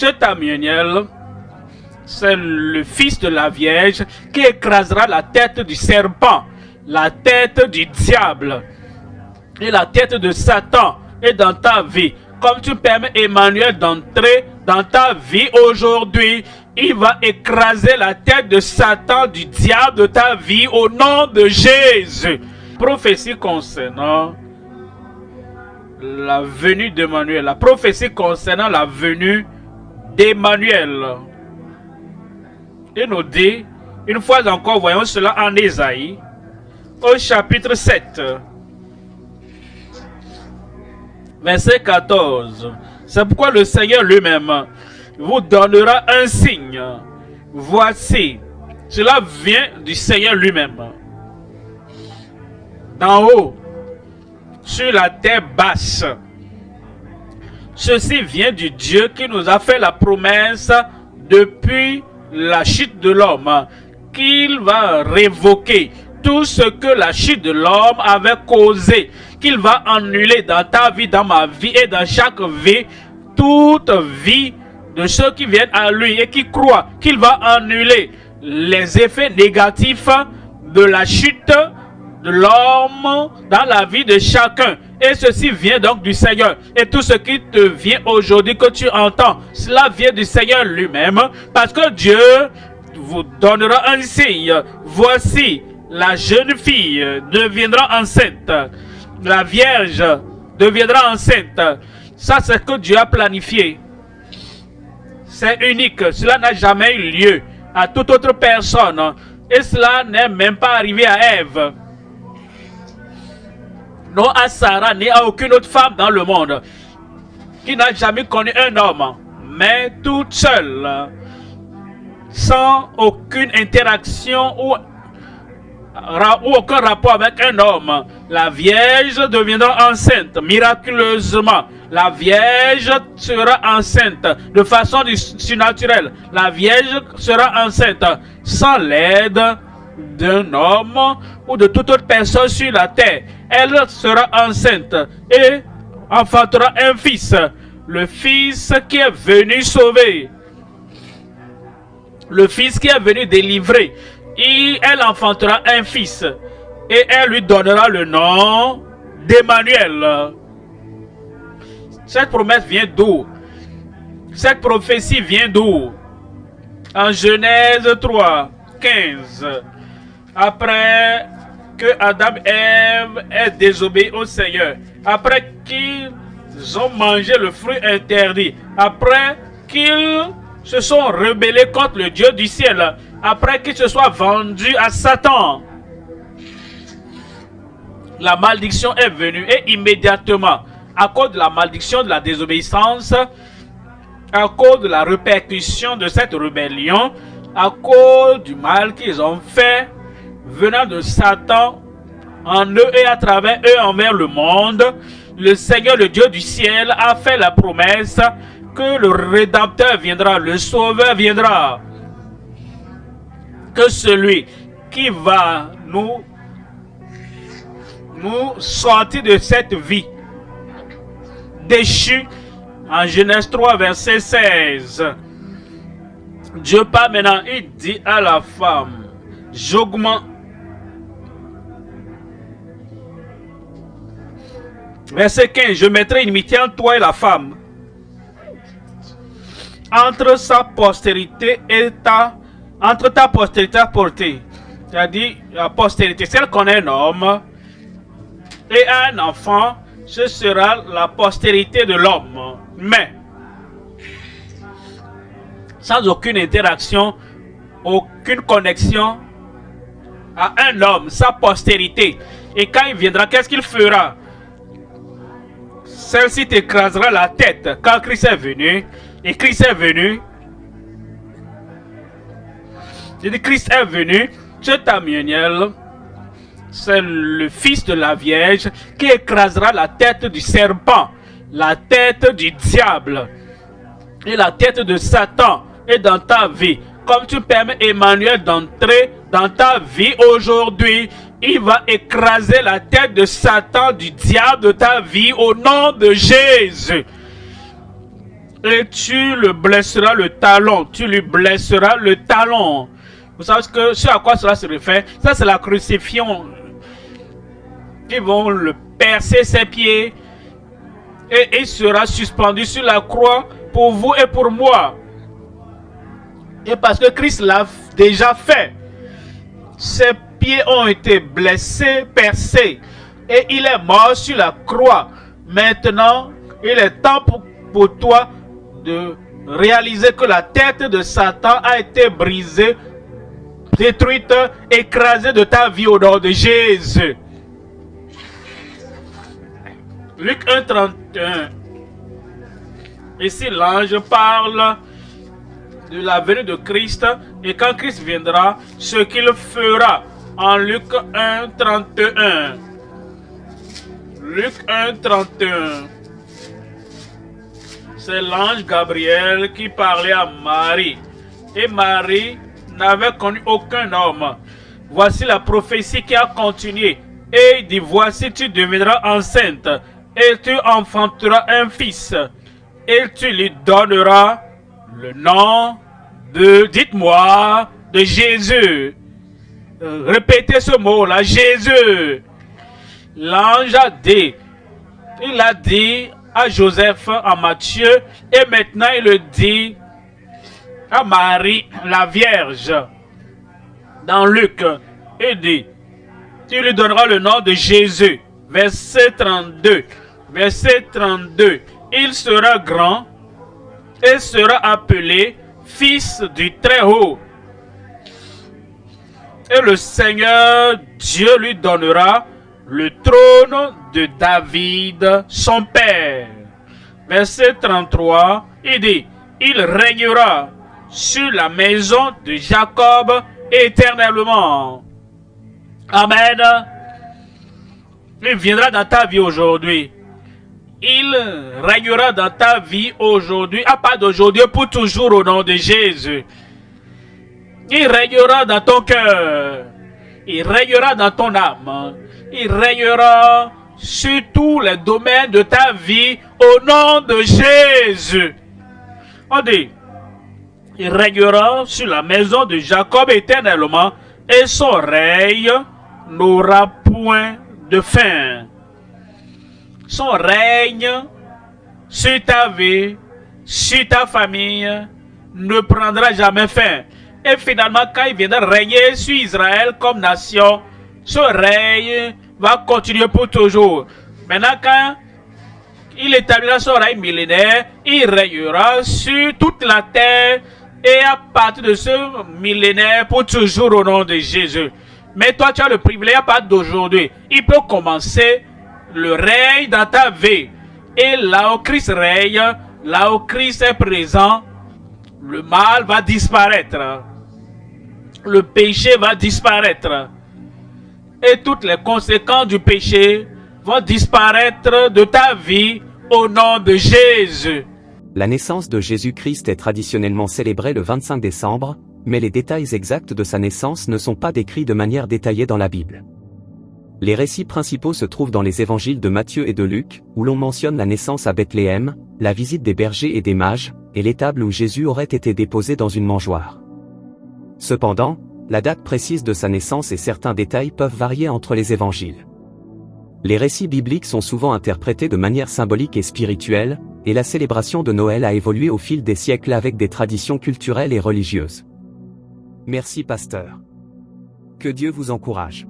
Tchetamiel, c'est le fils de la Vierge qui écrasera la tête du serpent, la tête du diable et la tête de Satan est dans ta vie. Comme tu permets Emmanuel d'entrer dans ta vie aujourd'hui, il va écraser la tête de Satan, du diable de ta vie au nom de Jésus. Prophétie concernant la venue d'Emmanuel. La prophétie concernant la venue d'Emmanuel. Il nous dit, une fois encore, voyons cela en Ésaïe, au chapitre 7. Verset 14. C'est pourquoi le Seigneur lui-même vous donnera un signe. Voici, cela vient du Seigneur lui-même. D'en haut, sur la terre basse. Ceci vient du Dieu qui nous a fait la promesse depuis la chute de l'homme, qu'il va révoquer tout ce que la chute de l'homme avait causé, qu'il va annuler dans ta vie, dans ma vie et dans chaque vie, toute vie de ceux qui viennent à lui et qui croient, qu'il va annuler les effets négatifs de la chute de l'homme dans la vie de chacun. Et ceci vient donc du Seigneur. Et tout ce qui te vient aujourd'hui, que tu entends, cela vient du Seigneur lui-même, parce que Dieu vous donnera un signe. Voici, la jeune fille deviendra enceinte. La Vierge deviendra enceinte. Ça, c'est ce que Dieu a planifié. C'est unique. Cela n'a jamais eu lieu à toute autre personne. Et cela n'est même pas arrivé à Ève. Non à Sarah, ni à aucune autre femme dans le monde qui n'a jamais connu un homme. Mais toute seule, sans aucune interaction ou aucun rapport avec un homme, la Vierge deviendra enceinte miraculeusement. La Vierge sera enceinte de façon surnaturelle. La Vierge sera enceinte sans l'aide d'un homme ou de toute autre personne sur la terre. Elle sera enceinte et enfantera un fils, le fils qui est venu sauver, le fils qui est venu délivrer. Et elle enfantera un fils et elle lui donnera le nom d'Emmanuel. Cette promesse vient d'où? Cette prophétie vient d'où? En Genèse 3, 15. Après que Adam et Ève aient désobéi au Seigneur, après qu'ils ont mangé le fruit interdit, après qu'ils se sont rebellés contre le Dieu du ciel, après qu'ils se soient vendus à Satan, la malédiction est venue et immédiatement, à cause de la malédiction de la désobéissance, à cause de la répercussion de cette rébellion, à cause du mal qu'ils ont fait, venant de Satan en eux et à travers eux envers le monde, le Seigneur, le Dieu du ciel, a fait la promesse que le Rédempteur viendra, le Sauveur viendra, que celui qui va nous sortir de cette vie déchue. En Genèse 3, verset 16, Dieu parle maintenant, il dit à la femme, j'augmente. Verset 15, je mettrai une inimitié entre toi et la femme, entre sa postérité et entre ta postérité à portée. C'est-à-dire, la postérité, celle qu'on est un homme et un enfant, ce sera la postérité de l'homme. Mais, sans aucune interaction, aucune connexion à un homme, sa postérité. Et quand il viendra, qu'est-ce qu'il fera? Celle-ci t'écrasera la tête. Quand Christ est venu, et Christ est venu, j'ai dit Christ est venu, Tchetamiel, c'est le fils de la Vierge qui écrasera la tête du serpent, la tête du diable et la tête de Satan est dans ta vie. Comme tu permets Emmanuel d'entrer dans ta vie aujourd'hui, il va écraser la tête de Satan, du diable de ta vie au nom de Jésus. et tu le blesseras le talon. Tu lui blesseras le talon. Vous savez ce à quoi cela se réfère? Ça, c'est la crucifixion. Ils vont le percer ses pieds et il sera suspendu sur la croix pour vous et pour moi. Et parce que Christ l'a déjà fait, ses pieds ont été blessés, percés, et il est mort sur la croix. Maintenant, il est temps pour toi de réaliser que la tête de Satan a été brisée, détruite, écrasée de ta vie au nom de Jésus. Luc 1, 31. Ici, l'ange parle de la venue de Christ et quand Christ viendra, ce qu'il fera. En Luc 1, 31. Luc 1, 31. C'est l'ange Gabriel qui parlait à Marie. Et Marie n'avait connu aucun homme. Voici la prophétie qui a continué. Et il dit, voici tu deviendras enceinte et tu enfanteras un fils. Et tu lui donneras le nom de, dites-moi, de Jésus. Répétez ce mot-là, Jésus. L'ange a dit, il a dit à Joseph, à Matthieu, et maintenant il le dit à Marie, la Vierge. Dans Luc, il dit, tu lui donneras le nom de Jésus. Verset 32. Verset 32. Il sera grand et sera appelé Fils du Très-Haut. Et le Seigneur Dieu lui donnera le trône de David, son père. Verset 33, il dit, il régnera sur la maison de Jacob éternellement. Amen. Il viendra dans ta vie aujourd'hui. Il régnera dans ta vie aujourd'hui, à part d'aujourd'hui, pour toujours au nom de Jésus. Il régnera dans ton cœur. Il régnera dans ton âme. Il régnera sur tous les domaines de ta vie au nom de Jésus. On dit, il régnera sur la maison de Jacob éternellement et son règne n'aura point de fin. Son règne sur ta vie, sur ta famille, ne prendra jamais fin. Et finalement, quand il viendra régner sur Israël comme nation, ce règne va continuer pour toujours. Maintenant, quand il établira son règne millénaire, il régnera sur toute la terre et à partir de ce millénaire pour toujours au nom de Jésus. Mais toi, tu as le privilège à partir d'aujourd'hui. Il peut commencer le règne dans ta vie. Et là où Christ règne, là où Christ est présent, le mal va disparaître. Le péché va disparaître. Et toutes les conséquences du péché vont disparaître de ta vie au nom de Jésus. La naissance de Jésus-Christ est traditionnellement célébrée le 25 décembre, mais les détails exacts de sa naissance ne sont pas décrits de manière détaillée dans la Bible. Les récits principaux se trouvent dans les évangiles de Matthieu et de Luc, où l'on mentionne la naissance à Bethléem, la visite des bergers et des mages, et l'étable où Jésus aurait été déposé dans une mangeoire. Cependant, la date précise de sa naissance et certains détails peuvent varier entre les évangiles. Les récits bibliques sont souvent interprétés de manière symbolique et spirituelle, et la célébration de Noël a évolué au fil des siècles avec des traditions culturelles et religieuses. Merci pasteur. Que Dieu vous encourage.